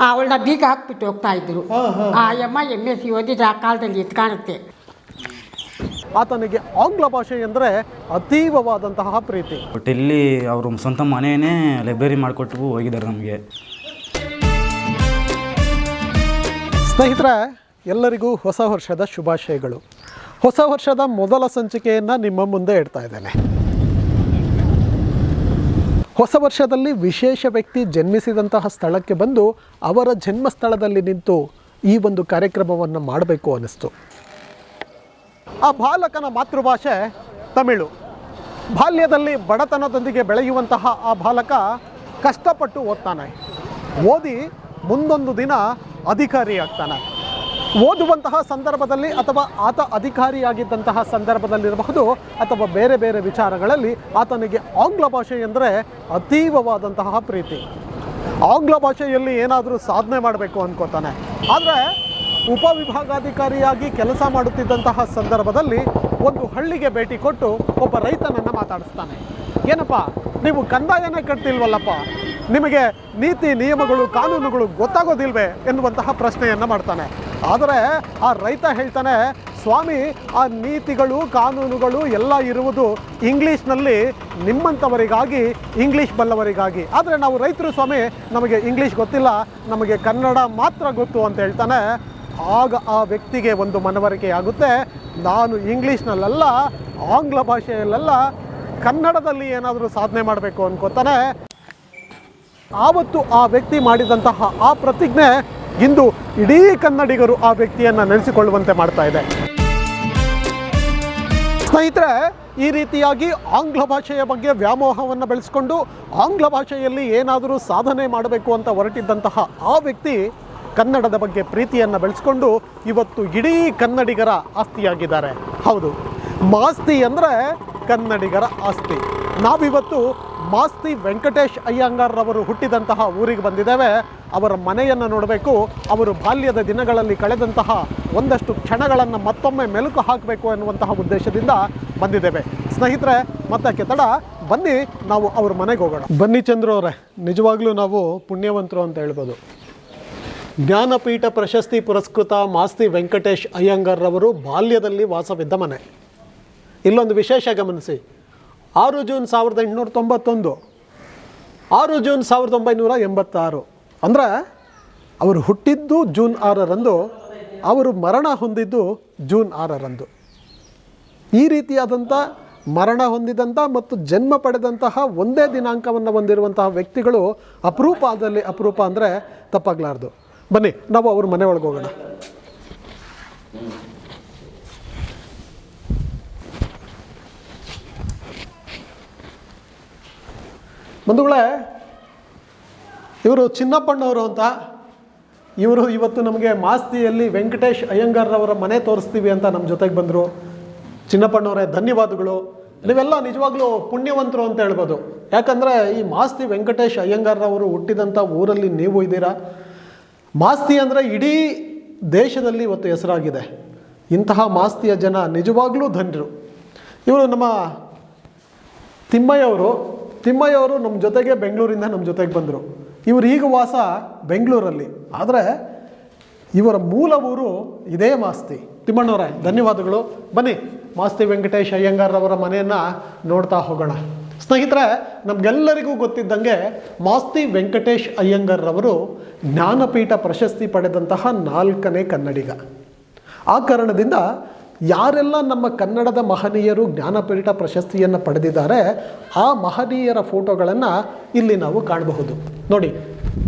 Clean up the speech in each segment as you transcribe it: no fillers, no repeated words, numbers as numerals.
ಅವಳನ್ನ ಬೀಗ ಹಾಕ್ಬಿಟ್ಟು ಹೋಗ್ತಾ ಇದ್ರು. ಆ ಅಮ್ಮ MSc ಓದಿದ್ರೆ ಆ ಕಾಲದಲ್ಲಿ ಇದು ಕಾಣುತ್ತೆ. ಆತನಿಗೆ ಆಂಗ್ಲ ಭಾಷೆ ಅಂದರೆ ಅತೀವವಾದಂತಹ ಪ್ರೀತಿ. ಬಟ್ ಇಲ್ಲಿ ಅವರು ಸ್ವಂತ ಮನೆಯೇ ಲೈಬ್ರರಿ ಮಾಡಿಕೊಟ್ಟು ಹೋಗಿದ್ದಾರೆ ನಮಗೆ. ಸ್ನೇಹಿತರೆ, ಎಲ್ಲರಿಗೂ ಹೊಸ ವರ್ಷದ ಶುಭಾಶಯಗಳು. ಹೊಸ ವರ್ಷದ ಮೊದಲ ಸಂಚಿಕೆಯನ್ನು ನಿಮ್ಮ ಮುಂದೆ ಇಡ್ತಾ ಇದ್ದೇನೆ. ಹೊಸ ವರ್ಷದಲ್ಲಿ ವಿಶೇಷ ವ್ಯಕ್ತಿ ಜನ್ಮಿಸಿದಂತಹ ಸ್ಥಳಕ್ಕೆ ಬಂದು ಅವರ ಜನ್ಮಸ್ಥಳದಲ್ಲಿ ನಿಂತು ಈ ಒಂದು ಕಾರ್ಯಕ್ರಮವನ್ನು ಮಾಡಬೇಕು ಅನ್ನಿಸ್ತು. ಆ ಬಾಲಕನ ಮಾತೃಭಾಷೆ ತಮಿಳು. ಬಾಲ್ಯದಲ್ಲಿ ಬಡತನದೊಂದಿಗೆ ಬೆಳೆಯುವಂತಹ ಆ ಬಾಲಕ ಕಷ್ಟಪಟ್ಟು ಓದ್ತಾನೆ. ಓದಿ ಮುಂದೊಂದು ದಿನ ಅಧಿಕಾರಿಯಾಗ್ತಾನೆ. ಓದುವಂತಹ ಸಂದರ್ಭದಲ್ಲಿ ಅಥವಾ ಆತ ಅಧಿಕಾರಿಯಾಗಿದ್ದಂತಹ ಸಂದರ್ಭದಲ್ಲಿರಬಹುದು ಅಥವಾ ಬೇರೆ ಬೇರೆ ವಿಚಾರಗಳಲ್ಲಿ ಆತನಿಗೆ ಆಂಗ್ಲ ಭಾಷೆ ಎಂದರೆ ಅತೀವವಾದಂತಹ ಪ್ರೀತಿ. ಆಂಗ್ಲ ಭಾಷೆಯಲ್ಲಿ ಏನಾದರೂ ಸಾಧನೆ ಮಾಡಬೇಕು ಅಂದ್ಕೋತಾನೆ. ಆದರೆ ಉಪವಿಭಾಗಾಧಿಕಾರಿಯಾಗಿ ಕೆಲಸ ಮಾಡುತ್ತಿದ್ದಂತಹ ಸಂದರ್ಭದಲ್ಲಿ ಒಂದು ಹಳ್ಳಿಗೆ ಭೇಟಿ ಕೊಟ್ಟು ಒಬ್ಬ ರೈತನನ್ನು ಮಾತಾಡಿಸ್ತಾನೆ. ಏನಪ್ಪ, ನೀವು ಕಂದಾಯನೇ ಕಟ್ತಿಲ್ವಲ್ಲಪ್ಪ, ನಿಮಗೆ ನೀತಿ ನಿಯಮಗಳು ಕಾನೂನುಗಳು ಗೊತ್ತಾಗೋದಿಲ್ವೇ ಎನ್ನುವಂತಹ ಪ್ರಶ್ನೆಯನ್ನು ಮಾಡ್ತಾನೆ. ಆದರೆ ಆ ರೈತ ಹೇಳ್ತಾನೆ, ಸ್ವಾಮಿ, ಆ ನೀತಿಗಳು ಕಾನೂನುಗಳು ಎಲ್ಲ ಇರುವುದು ಇಂಗ್ಲೀಷ್ನಲ್ಲಿ, ನಿಮ್ಮಂಥವರಿಗಾಗಿ, ಇಂಗ್ಲೀಷ್ ಬಲ್ಲವರಿಗಾಗಿ. ಆದರೆ ನಾವು ರೈತರು ಸ್ವಾಮಿ, ನಮಗೆ ಇಂಗ್ಲೀಷ್ ಗೊತ್ತಿಲ್ಲ, ನಮಗೆ ಕನ್ನಡ ಮಾತ್ರ ಗೊತ್ತು ಅಂತ ಹೇಳ್ತಾನೆ. ಆಗ ಆ ವ್ಯಕ್ತಿಗೆ ಒಂದು ಮನವರಿಕೆ ಆಗುತ್ತೆ, ನಾನು ಇಂಗ್ಲೀಷ್ನಲ್ಲ, ಆಂಗ್ಲ ಭಾಷೆಯಲ್ಲೆಲ್ಲ, ಕನ್ನಡದಲ್ಲಿ ಏನಾದರೂ ಸಾಧನೆ ಮಾಡಬೇಕು ಅನ್ಕೋತಾನೆ. ಆವತ್ತು ಆ ವ್ಯಕ್ತಿ ಮಾಡಿದಂತಹ ಆ ಪ್ರತಿಜ್ಞೆ ಇಂದು ಇಡೀ ಕನ್ನಡಿಗರು ಆ ವ್ಯಕ್ತಿಯನ್ನು ನೆನೆಸಿಕೊಳ್ಳುವಂತೆ ಮಾಡ್ತಾ ಇದೆ. ಸ್ನೇಹಿತರೆ, ಈ ರೀತಿಯಾಗಿ ಆಂಗ್ಲ ಭಾಷೆಯ ಬಗ್ಗೆ ವ್ಯಾಮೋಹವನ್ನು ಬೆಳೆಸ್ಕೊಂಡು ಆಂಗ್ಲ ಭಾಷೆಯಲ್ಲಿ ಏನಾದರೂ ಸಾಧನೆ ಮಾಡಬೇಕು ಅಂತ ಹೊರಟಿದ್ದಂತಹ ಆ ವ್ಯಕ್ತಿ ಕನ್ನಡದ ಬಗ್ಗೆ ಪ್ರೀತಿಯನ್ನು ಬೆಳೆಸ್ಕೊಂಡು ಇವತ್ತು ಇಡೀ ಕನ್ನಡಿಗರ ಆಸ್ತಿಯಾಗಿದ್ದಾರೆ. ಹೌದು, ಮಾಸ್ತಿ ಅಂದರೆ ಕನ್ನಡಿಗರ ಆಸ್ತಿ. ನಾವಿವತ್ತು ಮಾಸ್ತಿ ವೆಂಕಟೇಶ್ ಅಯ್ಯಂಗಾರ್ರವರು ಹುಟ್ಟಿದಂತಹ ಊರಿಗೆ ಬಂದಿದ್ದೇವೆ. ಅವರ ಮನೆಯನ್ನು ನೋಡಬೇಕು, ಅವರು ಬಾಲ್ಯದ ದಿನಗಳಲ್ಲಿ ಕಳೆದಂತಹ ಒಂದಷ್ಟು ಕ್ಷಣಗಳನ್ನು ಮತ್ತೊಮ್ಮೆ ಮೆಲುಕು ಹಾಕಬೇಕು ಎನ್ನುವಂತಹ ಉದ್ದೇಶದಿಂದ ಬಂದಿದ್ದೇವೆ. ಸ್ನೇಹಿತರೆ, ಮತ್ತೆ ತಡ, ಬನ್ನಿ ನಾವು ಅವ್ರ ಮನೆಗೆ ಹೋಗೋಣ. ಬನ್ನಿ ಚಂದ್ರು ಅವರೇ, ನಿಜವಾಗ್ಲೂ ನಾವು ಪುಣ್ಯವಂತರು ಅಂತ ಹೇಳ್ಬೋದು. ಜ್ಞಾನಪೀಠ ಪ್ರಶಸ್ತಿ ಪುರಸ್ಕೃತ ಮಾಸ್ತಿ ವೆಂಕಟೇಶ್ ಅಯ್ಯಂಗಾರ್ರವರು ಬಾಲ್ಯದಲ್ಲಿ ವಾಸವಿದ್ದ ಮನೆ. ಇಲ್ಲೊಂದು ವಿಶೇಷ ಗಮನಿಸಿ, 6 ಜೂನ್ 1891, 6 ಜೂನ್ 1986. ಅಂದರೆ ಅವರು ಹುಟ್ಟಿದ್ದು ಜೂನ್ 6ರಂದು, ಅವರು ಮರಣ ಹೊಂದಿದ್ದು ಜೂನ್ 6ರಂದು. ಈ ರೀತಿಯಾದಂಥ ಮರಣ ಹೊಂದಿದಂಥ ಮತ್ತು ಜನ್ಮ ಪಡೆದಂತಹ ಒಂದೇ ದಿನಾಂಕವನ್ನು ಹೊಂದಿರುವಂತಹ ವ್ಯಕ್ತಿಗಳು ಅಪರೂಪದಲ್ಲಿ ಅಪರೂಪ ಅಂದರೆ ತಪ್ಪಾಗಲಾರ್ದು. ಬನ್ನಿ ನಾವು ಅವ್ರ ಮನೆ ಒಳಗೆ ಹೋಗೋಣ. ಬಂಧುಗಳೇ, ಇವರು ಚಿನ್ನಪ್ಪಣ್ಣವರು ಅಂತ. ಇವರು ಇವತ್ತು ನಮಗೆ ಮಾಸ್ತಿಯಲ್ಲಿ ವೆಂಕಟೇಶ್ ಅಯ್ಯಂಗಾರ್ರವರ ಮನೆ ತೋರಿಸ್ತೀವಿ ಅಂತ ನಮ್ಮ ಜೊತೆಗೆ ಬಂದರು. ಚಿನ್ನಪ್ಪಣ್ಣವರೇ, ಧನ್ಯವಾದಗಳು. ನೀವೆಲ್ಲ ನಿಜವಾಗ್ಲೂ ಪುಣ್ಯವಂತರು ಅಂತ ಹೇಳ್ಬೋದು. ಯಾಕಂದರೆ ಈ ಮಾಸ್ತಿ ವೆಂಕಟೇಶ್ ಅಯ್ಯಂಗಾರ್ರವರು ಹುಟ್ಟಿದಂಥ ಊರಲ್ಲಿ ನೀವು ಇದ್ದೀರಾ. ಮಾಸ್ತಿ ಅಂದರೆ ಇಡೀ ದೇಶದಲ್ಲಿ ಇವತ್ತು ಹೆಸರಾಗಿದೆ. ಇಂತಹ ಮಾಸ್ತಿಯ ಜನ ನಿಜವಾಗ್ಲೂ ಧನ್ಯರು. ಇವರು ನಮ್ಮ ತಿಮ್ಮಯ್ಯವರು ನಮ್ಮ ಜೊತೆಗೆ ಬೆಂಗಳೂರಿಂದ ನಮ್ಮ ಜೊತೆಗೆ ಬಂದರು. ಇವರು ಈಗ ವಾಸ ಬೆಂಗಳೂರಲ್ಲಿ, ಆದರೆ ಇವರ ಮೂಲ ಊರು ಇದೇ ಮಾಸ್ತಿ. ತಿಮ್ಮಣ್ಣವರೇ, ಧನ್ಯವಾದಗಳು. ಬನ್ನಿ ಮಾಸ್ತಿ ವೆಂಕಟೇಶ್ ಅಯ್ಯಂಗಾರ್ರವರ ಮನೆಯನ್ನು ನೋಡ್ತಾ ಹೋಗೋಣ. ಸ್ನೇಹಿತರೆ, ನಮಗೆಲ್ಲರಿಗೂ ಗೊತ್ತಿದ್ದಂಗೆ ಮಾಸ್ತಿ ವೆಂಕಟೇಶ್ ಅಯ್ಯಂಗಾರ್ರವರು ಜ್ಞಾನಪೀಠ ಪ್ರಶಸ್ತಿ ಪಡೆದಂತಹ 4ನೇ ಕನ್ನಡಿಗ. ಆ ಕಾರಣದಿಂದ ಯಾರೆಲ್ಲ ನಮ್ಮ ಕನ್ನಡದ ಮಹನೀಯರು ಜ್ಞಾನಪೀಠ ಪ್ರಶಸ್ತಿಯನ್ನು ಪಡೆದಿದ್ದಾರೆ ಆ ಮಹನೀಯರ ಫೋಟೋಗಳನ್ನು ಇಲ್ಲಿ ನಾವು ಕಾಣಬಹುದು. ನೋಡಿ,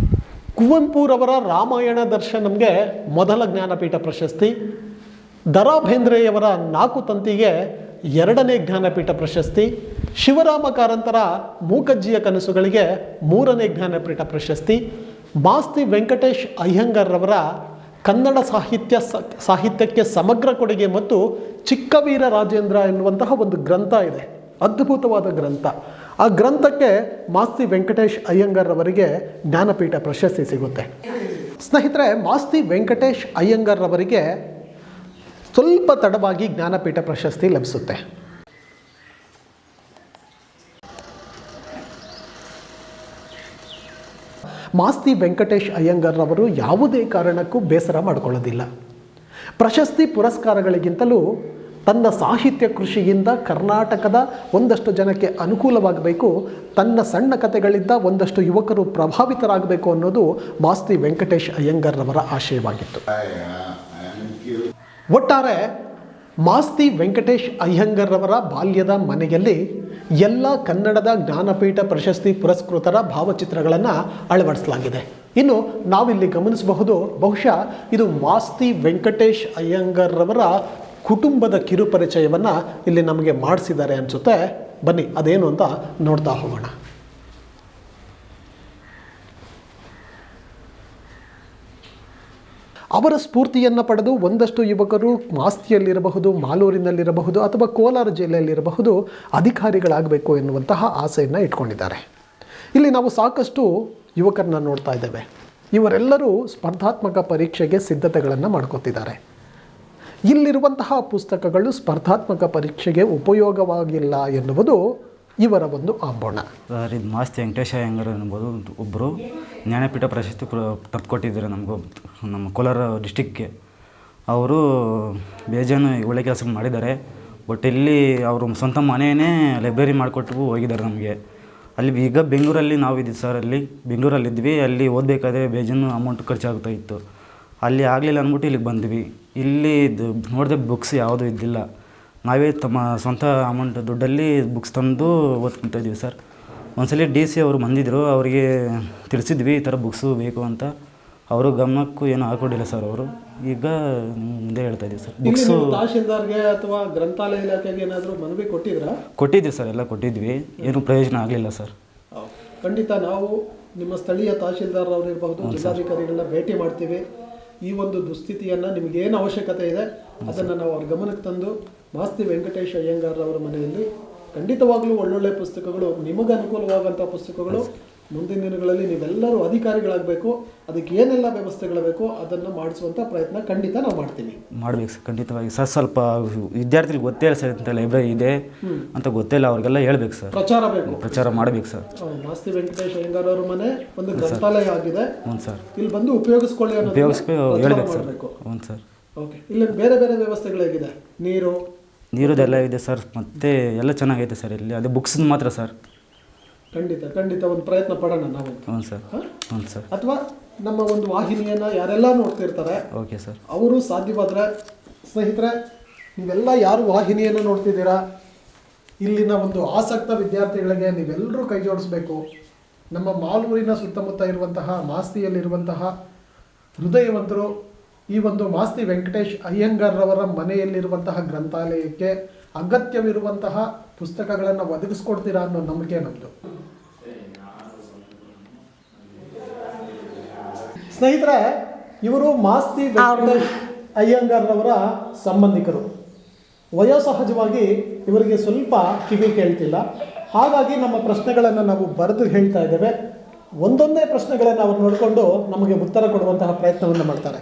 ಕುವೆಂಪುರವರ ರಾಮಾಯಣ ದರ್ಶನಂಗೆ ಮೊದಲ ಜ್ಞಾನಪೀಠ ಪ್ರಶಸ್ತಿ, ದ.ರಾ ಬೇಂದ್ರೆಯವರ 4 ತಂತಿಗೆ 2ನೇ ಜ್ಞಾನಪೀಠ ಪ್ರಶಸ್ತಿ, ಶಿವರಾಮ ಕಾರಂತರ ಮೂಕಜ್ಜಿಯ ಕನಸುಗಳಿಗೆ 3ನೇ ಜ್ಞಾನಪೀಠ ಪ್ರಶಸ್ತಿ, ಮಾಸ್ತಿ ವೆಂಕಟೇಶ್ ಅಯ್ಯಂಗಾರ್ರವರ ಕನ್ನಡ ಸಾಹಿತ್ಯಕ್ಕೆ ಸಮಗ್ರ ಕೊಡುಗೆ ಮತ್ತು ಚಿಕ್ಕವೀರ ರಾಜೇಂದ್ರ ಎನ್ನುವಂತಹ ಒಂದು ಗ್ರಂಥ ಇದೆ, ಅದ್ಭುತವಾದ ಗ್ರಂಥ. ಆ ಗ್ರಂಥಕ್ಕೆ ಮಾಸ್ತಿ ವೆಂಕಟೇಶ್ ಅಯ್ಯಂಗಾರ್ರವರಿಗೆ ಜ್ಞಾನಪೀಠ ಪ್ರಶಸ್ತಿ ಸಿಗುತ್ತೆ. ಸ್ನೇಹಿತರೆ, ಮಾಸ್ತಿ ವೆಂಕಟೇಶ್ ಅಯ್ಯಂಗಾರ್ರವರಿಗೆ ಸ್ವಲ್ಪ ತಡವಾಗಿ ಜ್ಞಾನಪೀಠ ಪ್ರಶಸ್ತಿ ಲಭಿಸುತ್ತೆ. ಮಾಸ್ತಿ ವೆಂಕಟೇಶ್ ಅಯ್ಯಂಗಾರ್ ಅವರು ಯಾವುದೇ ಕಾರಣಕ್ಕೂ ಬೇಸರ ಮಾಡಿಕೊಳ್ಳೋದಿಲ್ಲ. ಪ್ರಶಸ್ತಿ ಪುರಸ್ಕಾರಗಳಿಗಿಂತಲೂ ತನ್ನ ಸಾಹಿತ್ಯ ಕೃಷಿಯಿಂದ ಕರ್ನಾಟಕದ ಒಂದಷ್ಟು ಜನಕ್ಕೆ ಅನುಕೂಲವಾಗಬೇಕು, ತನ್ನ ಸಣ್ಣ ಕಥೆಗಳಿಂದ ಒಂದಷ್ಟು ಯುವಕರು ಪ್ರಭಾವಿತರಾಗಬೇಕು ಅನ್ನೋದು ಮಾಸ್ತಿ ವೆಂಕಟೇಶ್ ಅಯ್ಯಂಗಾರ್ ಅವರ ಆಶಯವಾಗಿತ್ತು. ಒಟ್ಟಾರೆ ಮಾಸ್ತಿ ವೆಂಕಟೇಶ್ ಅಯ್ಯಂಗಾರ್ ಅವರ ಬಾಲ್ಯದ ಮನೆಯಲ್ಲಿ ಎಲ್ಲ ಕನ್ನಡದ ಜ್ಞಾನಪೀಠ ಪ್ರಶಸ್ತಿ ಪುರಸ್ಕೃತರ ಭಾವಚಿತ್ರಗಳನ್ನು ಅಳವಡಿಸಲಾಗಿದೆ. ಇನ್ನು ನಾವಿಲ್ಲಿ ಗಮನಿಸಬಹುದು, ಬಹುಶಃ ಇದು ಮಾಸ್ತಿ ವೆಂಕಟೇಶ್ ಅಯ್ಯಂಗಾರ್ ಅವರ ಕುಟುಂಬದ ಕಿರುಪರಿಚಯವನ್ನು ಇಲ್ಲಿ ನಮಗೆ ಮಾಡಿಸಿದ್ದಾರೆ ಅನಿಸುತ್ತೆ. ಬನ್ನಿ ಅದೇನು ಅಂತ ನೋಡ್ತಾ ಹೋಗೋಣ. ಅವರ ಸ್ಫೂರ್ತಿಯನ್ನು ಪಡೆದು ಒಂದಷ್ಟು ಯುವಕರು ಮಾಸ್ತಿಯಲ್ಲಿರಬಹುದು, ಮಾಲೂರಿನಲ್ಲಿರಬಹುದು ಅಥವಾ ಕೋಲಾರ ಜಿಲ್ಲೆಯಲ್ಲಿರಬಹುದು ಅಧಿಕಾರಿಗಳಾಗಬೇಕು ಎನ್ನುವಂತಹ ಆಸೆಯನ್ನು ಇಟ್ಕೊಂಡಿದ್ದಾರೆ. ಇಲ್ಲಿ ನಾವು ಸಾಕಷ್ಟು ಯುವಕರನ್ನ ನೋಡ್ತಾ ಇದ್ದೇವೆ. ಇವರೆಲ್ಲರೂ ಸ್ಪರ್ಧಾತ್ಮಕ ಪರೀಕ್ಷೆಗೆ ಸಿದ್ಧತೆಗಳನ್ನು ಮಾಡ್ಕೋತಿದ್ದಾರೆ. ಇಲ್ಲಿರುವಂತಹ ಪುಸ್ತಕಗಳು ಸ್ಪರ್ಧಾತ್ಮಕ ಪರೀಕ್ಷೆಗೆ ಉಪಯೋಗವಾಗಿಲ್ಲ ಎನ್ನುವುದು ಇವರ ಒಂದು ಆಂಬೋಣ. ಸರ್, ಇದು ಮಾಸ್ತಿ ವೆಂಕಟೇಶ ಅಯ್ಯಂಗಾರ್ ಎನ್ಬೋದು ಒಬ್ಬರು ಜ್ಞಾನಪೀಠ ಪ್ರಶಸ್ತಿ ತಪ್ಪಿಕೊಟ್ಟಿದ್ದಾರೆ ನಮಗೂ, ನಮ್ಮ ಕೋಲಾರ ಡಿಸ್ಟಿಕ್ಗೆ. ಅವರು ಬೇಜಾನು ಒಳ್ಳೆ ಕೆಲಸ ಮಾಡಿದ್ದಾರೆ. ಬಟ್ ಇಲ್ಲಿ ಅವರು ಸ್ವಂತ ಮನೆಯೇ ಲೈಬ್ರರಿ ಮಾಡಿಕೊಟ್ಟು ಹೋಗಿದ್ದಾರೆ ನಮಗೆ. ಅಲ್ಲಿ ಈಗ ಬೆಂಗಳೂರಲ್ಲಿ ನಾವು ಇದ್ದೀವಿ ಸರ್, ಅಲ್ಲಿ ಬೆಂಗಳೂರಲ್ಲಿದ್ವಿ. ಅಲ್ಲಿ ಓದಬೇಕಾದ್ರೆ ಬೇಜಾನು ಅಮೌಂಟ್ ಖರ್ಚಾಗ್ತಾ ಇತ್ತು. ಅಲ್ಲಿ ಆಗಲಿಲ್ಲ ಅಂದ್ಬಿಟ್ಟು ಇಲ್ಲಿಗೆ ಬಂದ್ವಿ. ಇಲ್ಲಿ ನೋಡಿದೆ ಬುಕ್ಸ್ ಯಾವುದೂ ಇದ್ದಿಲ್ಲ. ನಾವೇ ತಮ್ಮ ಸ್ವಂತ ಅಮೌಂಟ್ ದುಡ್ಡಲ್ಲಿ ಬುಕ್ಸ್ ತಂದು ಓದ್ಕೊತಾ ಇದ್ದೀವಿ ಸರ್. ಒಂದ್ಸಲ DC ಅವರು ಬಂದಿದ್ದರು, ಅವರಿಗೆ ತಿಳಿಸಿದ್ವಿ ಈ ಥರ ಬುಕ್ಸು ಬೇಕು ಅಂತ. ಅವರು ಗಮನಕ್ಕೂ ಏನೂ ಹಾಕೊಂಡಿಲ್ಲ ಸರ್. ಅವರು ಈಗ ಮುಂದೆ ಹೇಳ್ತಾ ಇದ್ದೀವಿ ಸರ್. ಬುಕ್ಸು ತಹಶೀಲ್ದಾರ್ಗೆ ಅಥವಾ ಗ್ರಂಥಾಲಯ ಇಲಾಖೆಗೆ ಏನಾದರೂ ಮನವಿ ಕೊಟ್ಟಿದ್ವಿ ಸರ್, ಎಲ್ಲ ಕೊಟ್ಟಿದ್ವಿ. ಏನೂ ಪ್ರಯೋಜನ ಆಗಲಿಲ್ಲ ಸರ್. ಖಂಡಿತ ನಾವು ನಿಮ್ಮ ಸ್ಥಳೀಯ ತಹಶೀಲ್ದಾರ್ ಅವರು ಇರಬಹುದು, ಜಿಲ್ಲಾಧಿಕಾರಿಗಳನ್ನ ಭೇಟಿ ಮಾಡ್ತೀವಿ. ಈ ಒಂದು ದುಸ್ಥಿತಿಯನ್ನು ನಿಮಗೇನು ಅವಶ್ಯಕತೆ ಇದೆ ಅದನ್ನು ನಾವು ಅವ್ರ ಗಮನಕ್ಕೆ ತಂದು ಮಾಸ್ತಿ ವೆಂಕಟೇಶ್ ಅಯ್ಯಂಗಾರ್ ಅವರ ಮನೆಯಲ್ಲಿ ಖಂಡಿತವಾಗ್ಲೂ ಒಳ್ಳೊಳ್ಳೆ ಪುಸ್ತಕಗಳು, ನಿಮಗೆ ಅನುಕೂಲವಾದಂಥ ಪುಸ್ತಕಗಳು, ಮುಂದಿನ ದಿನಗಳಲ್ಲಿ ನೀವೆಲ್ಲರೂ ಅಧಿಕಾರಿಗಳಾಗಬೇಕು, ಅದಕ್ಕೆ ಏನೆಲ್ಲ ವ್ಯವಸ್ಥೆಗಳು ಬೇಕೋ ಅದನ್ನು ಮಾಡಿಸುವಂಥ ಪ್ರಯತ್ನ ಖಂಡಿತ ನಾವು ಮಾಡ್ತೀವಿ. ಮಾಡಬೇಕು ಸರ್, ಖಂಡಿತವಾಗಿ ಸರ್. ಸ್ವಲ್ಪ ವಿದ್ಯಾರ್ಥಿಗಳಿಗೆ ಗೊತ್ತೇ ಇಲ್ಲ ಸರ್, ಇಂಥ ಲೈಬ್ರರಿ ಇದೆ ಅಂತ ಗೊತ್ತೇ ಇಲ್ಲ, ಅವ್ರಿಗೆಲ್ಲ ಹೇಳ್ಬೇಕು ಸರ್. ಪ್ರಚಾರ ಮಾಡಬೇಕು ಸರ್. ಮಾಸ್ತಿ ವೆಂಕಟೇಶ್ ಅಯ್ಯಂಗಾರ್ ಅವರ ಮನೆ ಒಂದು ಗ್ರಂಥಾಲಯ ಆಗಿದೆ. ಹ್ಞೂ ಸರ್, ಇಲ್ಲಿ ಬಂದು ಉಪಯೋಗಿಸ್ಕೊಳ್ಳಿ ಹೇಳ್ಬೇಕು ಸರ್. ಹ್ಞೂ ಸರ್. ಓಕೆ, ಇಲ್ಲಿ ಬೇರೆ ಬೇರೆ ವ್ಯವಸ್ಥೆಗಳು ಹೇಗಿದೆ? ನೀರುದೆಲ್ಲ ಇದೆ ಸರ್, ಮತ್ತೆ ಎಲ್ಲ ಚೆನ್ನಾಗೈತೆ ಸರ್. ಇಲ್ಲಿ ಅದೇ ಬುಕ್ಸ್ ಮಾತ್ರ ಸರ್. ಖಂಡಿತ ಒಂದು ಪ್ರಯತ್ನ ಪಡೋಣ ನಾವು. ಹ್ಞೂ ಸರ್. ಹ್ಞೂ ಸರ್. ಅಥವಾ ನಮ್ಮ ಒಂದು ವಾಹಿನಿಯನ್ನು ಯಾರೆಲ್ಲ ನೋಡ್ತಿರ್ತಾರೆ, ಓಕೆ ಸರ್, ಅವರು ಸಾಧ್ಯವಾದರೆ ಸ್ನೇಹಿತರೆ, ನೀವೆಲ್ಲ ಯಾರು ವಾಹಿನಿಯನ್ನು ನೋಡ್ತಿದ್ದೀರಾ, ಇಲ್ಲಿನ ಒಂದು ಆಸಕ್ತ ವಿದ್ಯಾರ್ಥಿಗಳಿಗೆ ನೀವೆಲ್ಲರೂ ಕೈ ಜೋಡಿಸ್ಬೇಕು. ನಮ್ಮ ಮಾಲೂರಿನ ಸುತ್ತಮುತ್ತ ಇರುವಂತಹ ಮಾಸ್ತಿಯಲ್ಲಿರುವಂತಹ ಹೃದಯವಂತರು ಈ ಒಂದು ಮಾಸ್ತಿ ವೆಂಕಟೇಶ್ ಅಯ್ಯಂಗಾರ್ ಅವರ ಮನೆಯಲ್ಲಿರುವಂತಹ ಗ್ರಂಥಾಲಯಕ್ಕೆ ಅಗತ್ಯವಿರುವಂತಹ ಪುಸ್ತಕಗಳನ್ನು ಒದಗಿಸ್ಕೊಡ್ತೀರಾ ಅನ್ನೋ ನಂಬಿಕೆ ನಮ್ಮದು. ಸ್ನೇಹಿತರೆ, ಇವರು ಮಾಸ್ತಿ ವೆಂಕಟೇಶ್ ಅಯ್ಯಂಗಾರ್ ಅವರ ಸಂಬಂಧಿಕರು. ವಯೋಸಹಜವಾಗಿ ಇವರಿಗೆ ಸ್ವಲ್ಪ ಕಿವಿ ಕೇಳ್ತಿಲ್ಲ. ಹಾಗಾಗಿ ನಮ್ಮ ಪ್ರಶ್ನೆಗಳನ್ನು ನಾವು ಬರೆದು ಹೇಳ್ತಾ ಇದ್ದೇವೆ. ಒಂದೊಂದೇ ಪ್ರಶ್ನೆಗಳನ್ನು ಅವರು ನೋಡಿಕೊಂಡು ನಮಗೆ ಉತ್ತರ ಕೊಡುವಂತಹ ಪ್ರಯತ್ನವನ್ನು ಮಾಡ್ತಾರೆ.